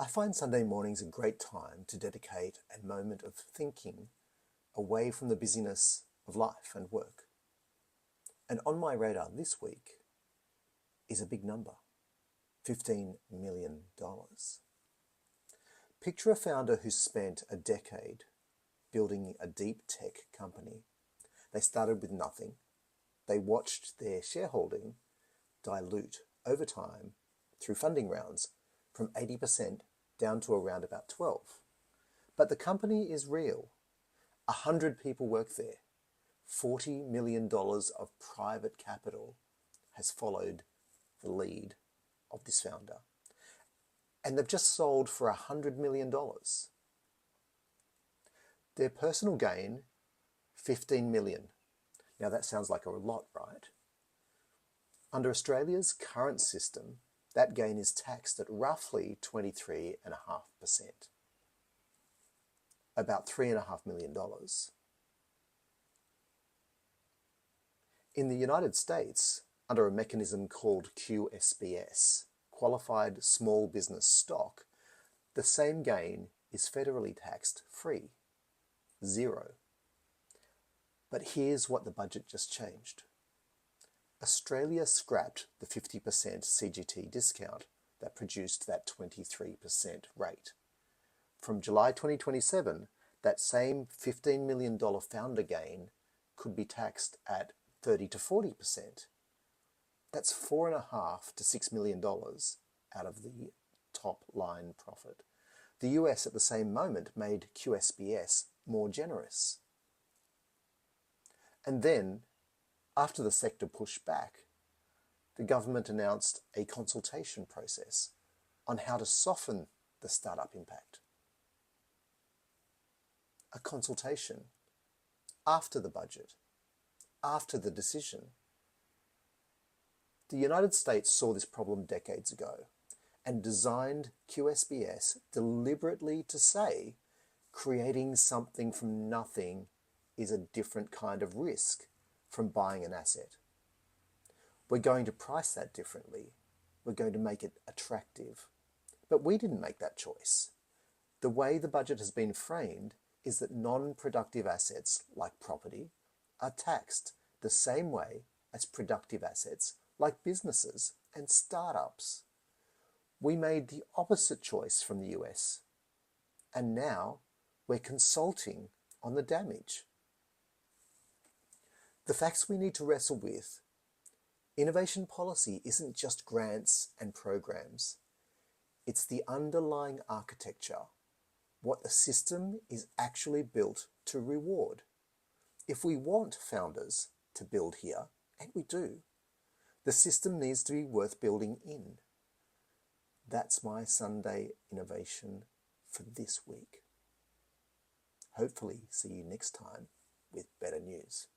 I find Sunday mornings a great time to dedicate a moment of thinking away from the busyness of life and work. And on my radar this week is a big number, $15 million. Picture a founder who spent a decade building a deep tech company. They started with nothing. They watched their shareholding dilute over time through funding rounds from 80% down to around about 12%. But the company is real. 100 people work there. $40 million of private capital has followed the lead of this founder. And they've just sold for $100 million. Their personal gain, $15 million. Now that sounds like a lot, right? Under Australia's current system, that gain is taxed at roughly 23.5%, about $3.5 million. In the United States, under a mechanism called QSBS, Qualified Small Business Stock, the same gain is federally taxed free, 0. But here's what the budget just changed. Australia scrapped the 50% CGT discount that produced that 23% rate. From July 2027, that same $15 million founder gain could be taxed at 30 to 40%. That's $4.5 to $6 million out of the top line profit. The US at the same moment made QSBS more generous. And then, after the sector pushed back, the government announced a consultation process on how to soften the startup impact. A consultation after the budget, after the decision. The United States saw this problem decades ago and designed QSBS deliberately to say creating something from nothing is a different kind of risk from buying an asset. We're going to price that differently. We're going to make it attractive. But we didn't make that choice. The way the budget has been framed is that non-productive assets like property are taxed the same way as productive assets like businesses and startups. We made the opposite choice from the US, and now we're consulting on the damage. The facts we need to wrestle with: innovation policy isn't just grants and programs. It's the underlying architecture, what the system is actually built to reward. If we want founders to build here, and we do, the system needs to be worth building in. That's my Sunday innovation for this week. Hopefully see you next time with better news.